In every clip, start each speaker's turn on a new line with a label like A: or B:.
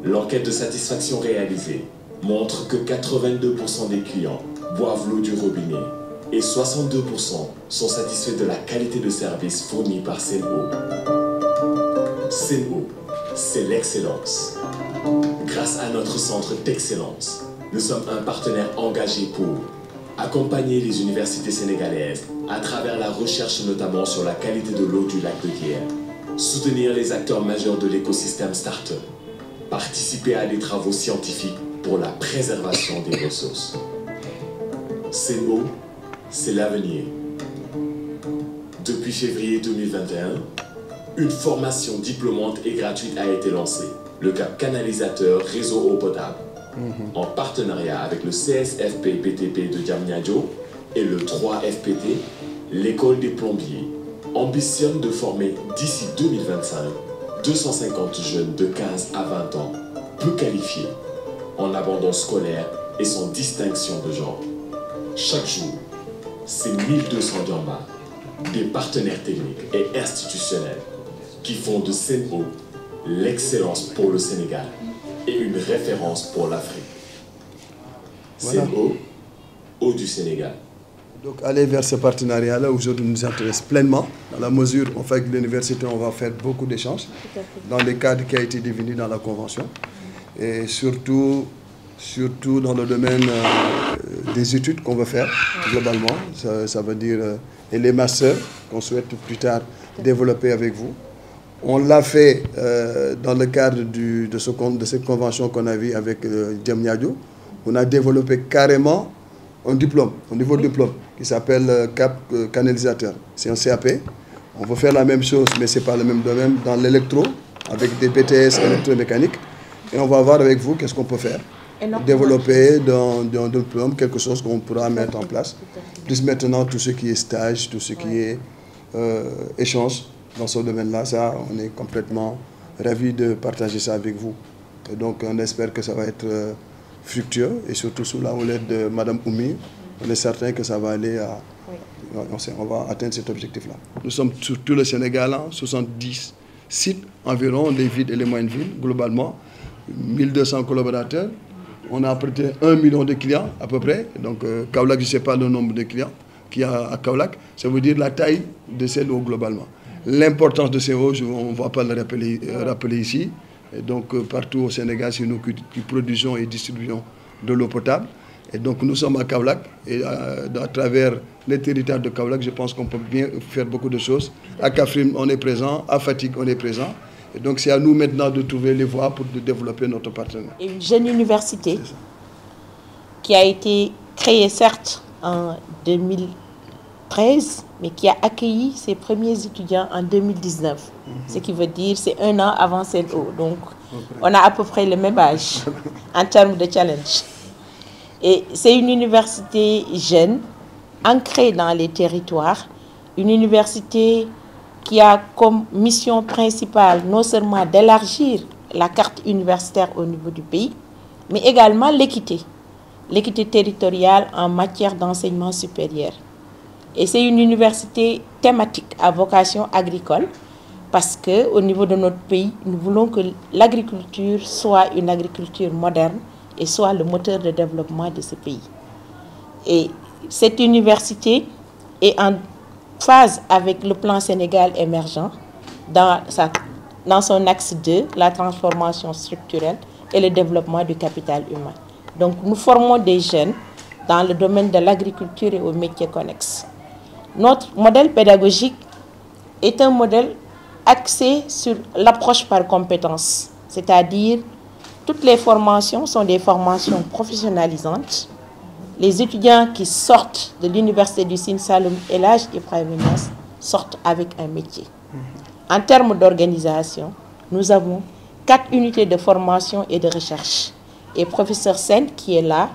A: L'enquête de satisfaction réalisée montre que 82% des clients boivent l'eau du robinet et 62% sont satisfaits de la qualité de service fournie par Sen'Eau. Sen'Eau, c'est l'excellence. Grâce à notre centre d'excellence, nous sommes un partenaire engagé pour accompagner les universités sénégalaises à travers la recherche notamment sur la qualité de l'eau du lac de Guiers, soutenir les acteurs majeurs de l'écosystème Startup, participer à des travaux scientifiques pour la préservation des ressources. Sen'Eau, c'est l'avenir. Depuis février 2021, une formation diplômante et gratuite a été lancée, le CAP canalisateur réseau eau potable, en partenariat avec le CSFP-BTP de Diamniadio et le 3FPT, l'école des plombiers, ambitionne de former d'ici 2025 250 jeunes de 15 à 20 ans, peu qualifiés, en abandon scolaire et sans distinction de genre. Chaque jour, c'est 1200 Diamba, des partenaires techniques et institutionnels qui font de Sen'Eau l'excellence pour le Sénégal et une référence pour l'Afrique. Voilà. Sen'Eau, eau du Sénégal.
B: Donc aller vers ce partenariat-là aujourd'hui nous intéresse pleinement, dans la mesure où avec l'université on va faire beaucoup d'échanges dans les cadres qui a été défini dans la convention et surtout dans le domaine des études qu'on veut faire globalement, ça veut dire et les masters qu'on souhaite plus tard développer avec vous. On l'a fait dans le cadre de cette convention qu'on a vue avec Diamniadio. On a développé carrément un diplôme, un niveau de diplôme qui s'appelle CAP canalisateur. C'est un CAP. On veut faire la même chose, mais ce n'est pas le même domaine dans l'électro, avec des BTS électromécanique. Et on va voir avec vous qu'est-ce qu'on peut faire. Développer dans un diplôme quelque chose qu'on pourra mettre en place. Plus maintenant, tout ce qui est stage, tout ce qui est échange dans ce domaine-là, ça, on est complètement ravis de partager ça avec vous. Et donc, on espère que ça va être fructueux et surtout sous la houlette de Mme Oumi, on est certain que ça va aller à... On va atteindre cet objectif-là. Nous sommes sur tout le Sénégal, 70 sites environ, les villes et les moyennes villes, globalement, 1200 collaborateurs. On a à peu près 1 million de clients à peu près. Donc Kaolack, je ne sais pas le nombre de clients qu'il y a à Kaolack. Ça veut dire la taille de Sen'Eau globalement. L'importance de Sen'Eau, on ne va pas le rappeler ici. Et donc partout au Sénégal, c'est nous qui produisons et distribuons de l'eau potable. Et donc nous sommes à Kaolack et à travers les territoires de Kaolack, je pense qu'on peut bien faire beaucoup de choses. À Kaffrine, on est présent, à Fatick, on est présent. Et donc c'est à nous maintenant de trouver les voies pour développer notre partenariat.
C: Et une jeune université qui a été créée certes en 2013, mais qui a accueilli ses premiers étudiants en 2019. Ce qui veut dire c'est 1 an avant Sen'Eau. Donc on a à peu près le même âge en termes de challenge. Et c'est une université jeune, ancrée dans les territoires, une université qui a comme mission principale non seulement d'élargir la carte universitaire au niveau du pays, mais également l'équité territoriale en matière d'enseignement supérieur. Et c'est une université thématique à vocation agricole Parce qu'au niveau de notre pays, nous voulons que l'agriculture soit une agriculture moderne et soit le moteur de développement de ce pays. Et cette université est en phase avec le plan Sénégal émergent dans son axe 2, la transformation structurelle et le développement du capital humain. Donc nous formons des jeunes dans le domaine de l'agriculture et aux métiers connexes. Notre modèle pédagogique est un modèle axé sur l'approche par compétences, c'est-à-dire toutes les formations sont des formations professionnalisantes. Les étudiants qui sortent de l'université du Sine Saloum El Hadji Ibrahima Niass sortent avec un métier. En termes d'organisation, nous avons 4 unités de formation et de recherche. Et professeur Sen, qui est là,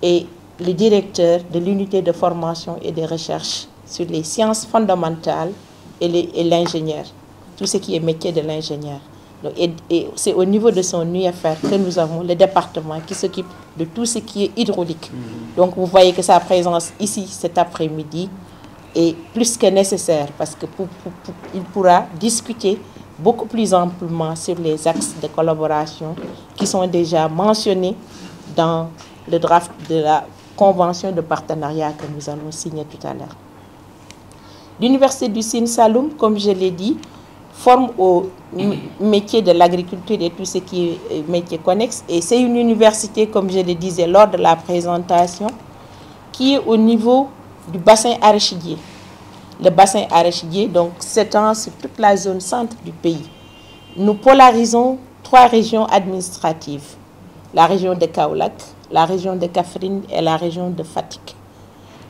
C: est le directeur de l'unité de formation et de recherche sur les sciences fondamentales et l'ingénieur, tout ce qui est métier de l'ingénieur. Et c'est au niveau de son UFR que nous avons le département qui s'occupe de tout ce qui est hydraulique. Donc vous voyez que sa présence ici cet après-midi est plus que nécessaire parce qu'il pourra discuter beaucoup plus amplement sur les axes de collaboration qui sont déjà mentionnés dans le draft de la convention de partenariat que nous allons signer tout à l'heure. L'Université du Sine Saloum, comme je l'ai dit, forme au métier de l'agriculture et tout ce qui est métier connexe. Et c'est une université, comme je le disais lors de la présentation, qui est au niveau du bassin arachidier. Le bassin arachidier, donc, s'étend sur toute la zone centre du pays. Nous polarisons 3 régions administratives. La région de Kaolack, la région de Kaffrine et la région de Fatick.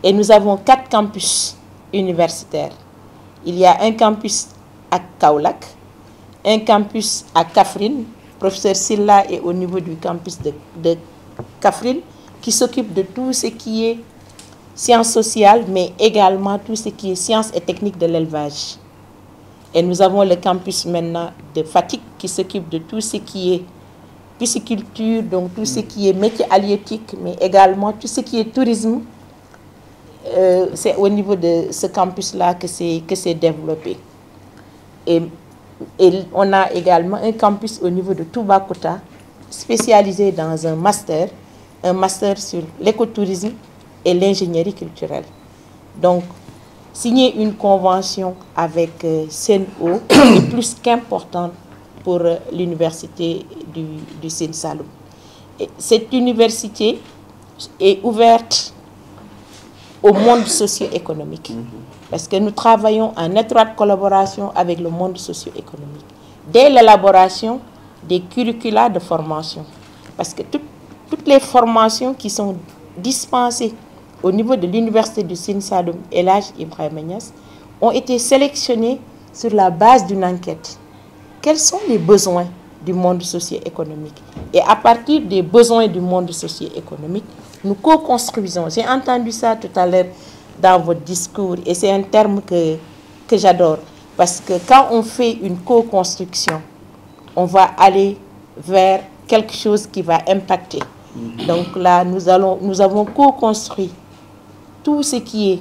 C: Et nous avons 4 campus universitaires. Il y a un campus à Kaolack, un campus à Kaffrine. Professeur Silla est au niveau du campus de Kaffrine, qui s'occupe de tout ce qui est sciences sociales, mais également tout ce qui est sciences et techniques de l'élevage. Et nous avons le campus maintenant de Fatick, qui s'occupe de tout ce qui est pisciculture, donc tout ce qui est métier halieutique, mais également tout ce qui est tourisme. C'est au niveau de ce campus-là que c'est développé. Et on a également un campus au niveau de Toubacouta, spécialisé dans un master sur l'écotourisme et l'ingénierie culturelle. Donc, signer une convention avec Sen'Eau est plus qu'important pour l'université du Sine Saloum. Et cette université est ouverte au monde socio-économique. Parce que nous travaillons en étroite collaboration avec le monde socio-économique. Dès l'élaboration des curricula de formation. Parce que toutes les formations qui sont dispensées au niveau de l'université du Sine Saloum El Hadji Ibrahima Niass ont été sélectionnées sur la base d'une enquête. Quels sont les besoins du monde socio-économique? Et à partir des besoins du monde socio-économique, nous co-construisons. J'ai entendu ça tout à l'heure dans votre discours et c'est un terme que j'adore. Parce que quand on fait une co-construction, on va aller vers quelque chose qui va impacter. Donc là, nous avons co-construit tout ce qui est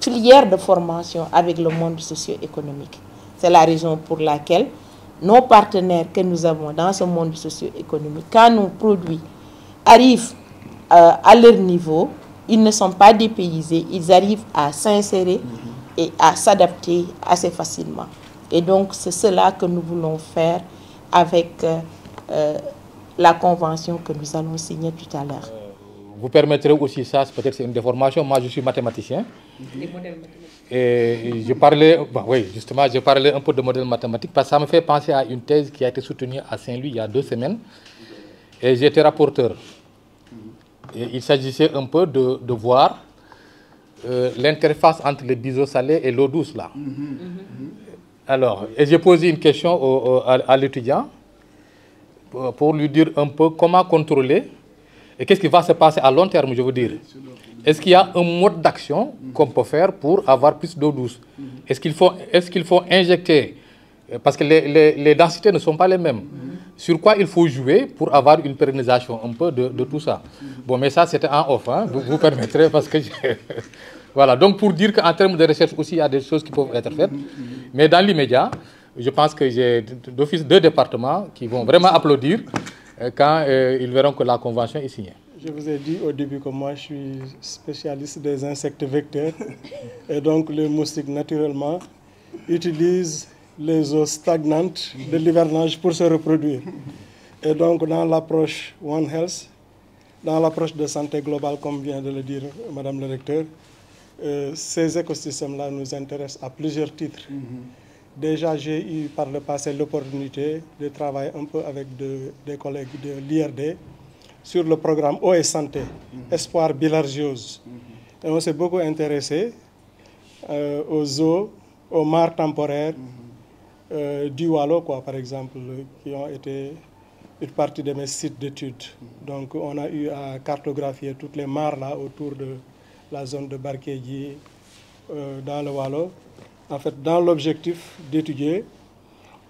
C: filière de formation avec le monde socio-économique. C'est la raison pour laquelle nos partenaires que nous avons dans ce monde socio-économique, quand nos produits arrivent à leur niveau, ils ne sont pas dépaysés, ils arrivent à s'insérer et à s'adapter assez facilement. Et donc, c'est cela que nous voulons faire avec la convention que nous allons signer tout à l'heure.
D: Vous permettrez aussi ça, peut-être c'est une déformation. Moi, je suis mathématicien. Et je parlais, oui, justement, je parlais un peu de modèle mathématique parce que ça me fait penser à une thèse qui a été soutenue à Saint-Louis il y a 2 semaines. Et j'étais rapporteur. Et il s'agissait un peu de voir l'interface entre le biseau-salé et l'eau douce, là. Alors, et j'ai posé une question à l'étudiant pour lui dire un peu comment contrôler et qu'est-ce qui va se passer à long terme, je veux dire. Est-ce qu'il y a un mode d'action qu'on peut faire pour avoir plus d'eau douce? Est-ce qu'il faut injecter, parce que les densités ne sont pas les mêmes. Sur quoi il faut jouer pour avoir une pérennisation un peu de tout ça? Bon, mais ça, c'était en off, hein, vous permettrez, parce que... Voilà, donc pour dire qu'en termes de recherche aussi, il y a des choses qui peuvent être faites. Mais dans l'immédiat, je pense que j'ai d'office 2 départements qui vont vraiment applaudir quand ils verront que la convention est signée.
E: Je vous ai dit au début que moi je suis spécialiste des insectes vecteurs et donc les moustiques naturellement utilisent les eaux stagnantes de l'hivernage pour se reproduire. Et donc dans l'approche One Health, dans l'approche de santé globale comme vient de le dire Madame le recteur, ces écosystèmes-là nous intéressent à plusieurs titres. Déjà, j'ai eu par le passé l'opportunité de travailler un peu avec des collègues de l'IRD sur le programme Eau et Santé, Espoir bilharziose. Et on s'est beaucoup intéressé aux eaux, aux mares temporaires du Waalo, par exemple, qui ont été une partie de mes sites d'études. Donc, on a eu à cartographier toutes les mares là autour de la zone de Barkedji, dans le Waalo, en fait, dans l'objectif d'étudier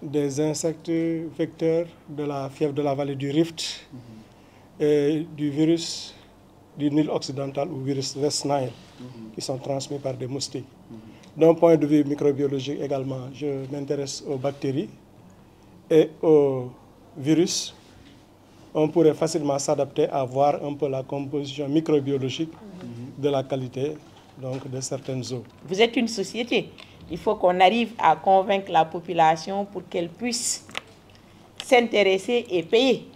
E: des insectes vecteurs de la fièvre de la vallée du Rift et du virus du Nil occidental ou virus West Nile, qui sont transmis par des moustiques. D'un point de vue microbiologique également, je m'intéresse aux bactéries et aux virus. On pourrait facilement s'adapter à voir un peu la composition microbiologique de la qualité donc, de certaines eaux.
C: Vous êtes une société. Il faut qu'on arrive à convaincre la population pour qu'elle puisse s'intéresser et payer.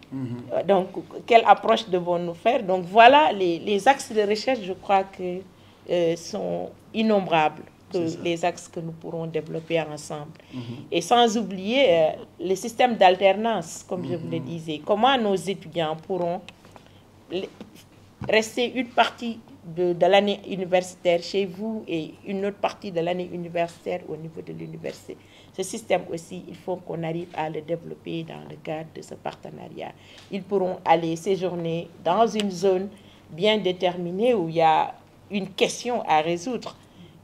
C: Donc, quelle approche devons-nous faire? Donc, voilà les axes de recherche, je crois que sont innombrables, les axes que nous pourrons développer ensemble. Et sans oublier le système d'alternance, comme je vous le disais. Comment nos étudiants pourront rester une partie de l'année universitaire chez vous et une autre partie de l'année universitaire au niveau de l'université. Ce système aussi, il faut qu'on arrive à le développer dans le cadre de ce partenariat. Ils pourront aller séjourner dans une zone bien déterminée où il y a une question à résoudre.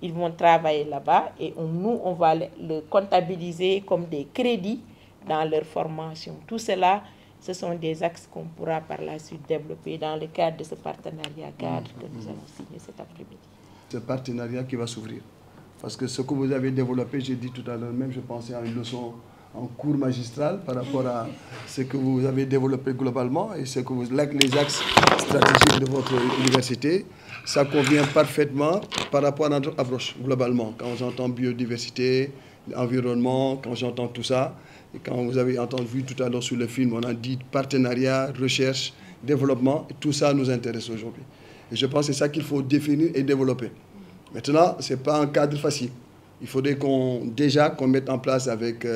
C: Ils vont travailler là-bas et nous, on va le comptabiliser comme des crédits dans leur formation. Tout cela, ce sont des axes qu'on pourra par la suite développer dans le cadre de ce partenariat cadre que nous allons signer cet après-midi.
B: Ce partenariat qui va s'ouvrir. Parce que ce que vous avez développé, j'ai dit tout à l'heure même, je pensais à une leçon en cours magistral par rapport à ce que vous avez développé globalement et ce que les axes stratégiques de votre université. Ça convient parfaitement par rapport à notre approche globalement. Quand j'entends biodiversité, environnement, quand j'entends tout ça, et quand vous avez entendu tout à l'heure sur le film, on a dit partenariat, recherche, développement, tout ça nous intéresse aujourd'hui. Et je pense que c'est ça qu'il faut définir et développer. Maintenant, ce n'est pas un cadre facile. Il faudrait qu'on mette en place avec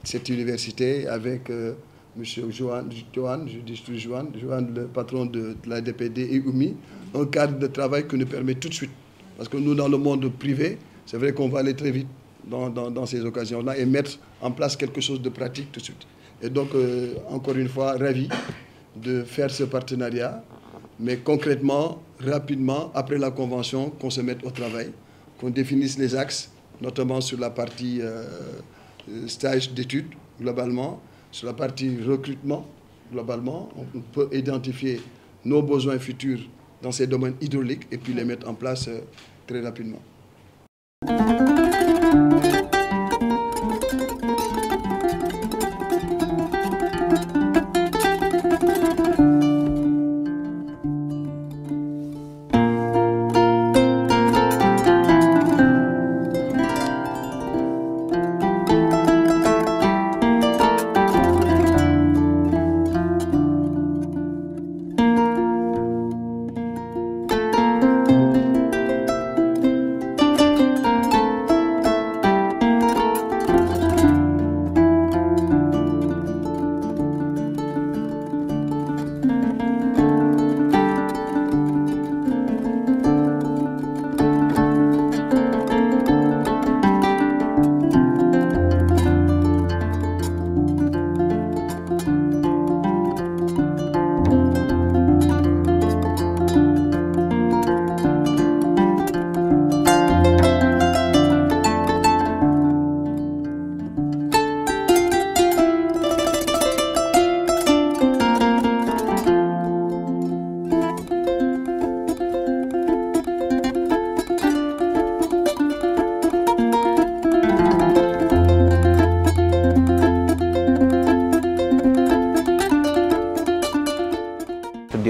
B: cette université, avec M. Johan, le patron de la DPD et UMI, un cadre de travail qui nous permet tout de suite. Parce que nous, dans le monde privé, c'est vrai qu'on va aller très vite dans ces occasions-là et mettre en place quelque chose de pratique tout de suite. Et donc, encore une fois, ravi de faire ce partenariat, mais concrètement, rapidement, après la convention, qu'on se mette au travail, qu'on définisse les axes, notamment sur la partie stage d'études, globalement, sur la partie recrutement, globalement, on peut identifier nos besoins futurs dans ces domaines hydrauliques et puis les mettre en place très rapidement.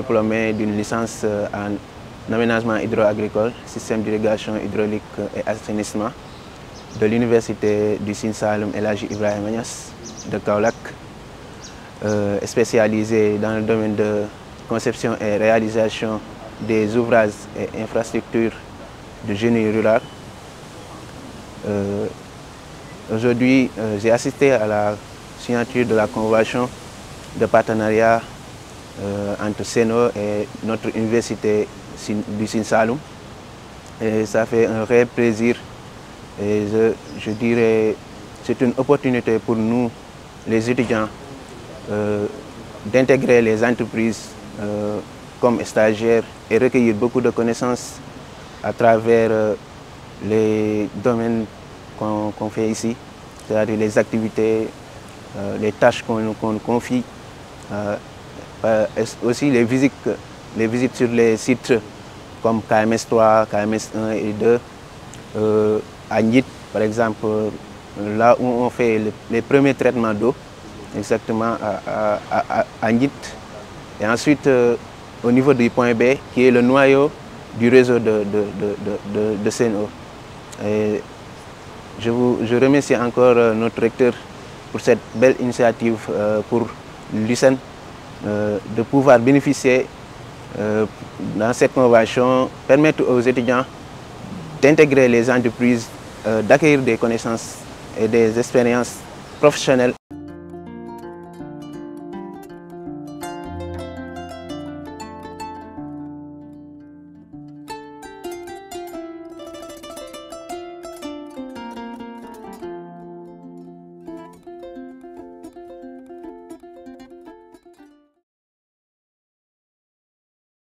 F: diplômé d'une licence en aménagement hydro-agricole, système d'irrigation hydraulique et assainissement de l'université du Sine Saloum El Hadji Ibrahima Niass de Kaolack, spécialisé dans le domaine de conception et réalisation des ouvrages et infrastructures de génie rural. Aujourd'hui, j'ai assisté à la signature de la convention de partenariat entre Seno et notre université du Sine Saloum. Et ça fait un réel plaisir. Et je dirais c'est une opportunité pour nous, les étudiants, d'intégrer les entreprises comme stagiaires et recueillir beaucoup de connaissances à travers les domaines qu'on fait ici, c'est-à-dire les activités, les tâches qu'on nous confie, aussi les visites sur les sites comme KMS 3, KMS 1 et 2, à Ngit par exemple, là où on fait les premiers traitements d'eau, exactement à Ngit, et ensuite au niveau du point B, qui est le noyau du réseau de Seno. Et je remercie encore notre recteur pour cette belle initiative pour l'USSEN de pouvoir bénéficier dans cette convention, permettre aux étudiants d'intégrer les entreprises, d'acquérir des connaissances et des expériences professionnelles.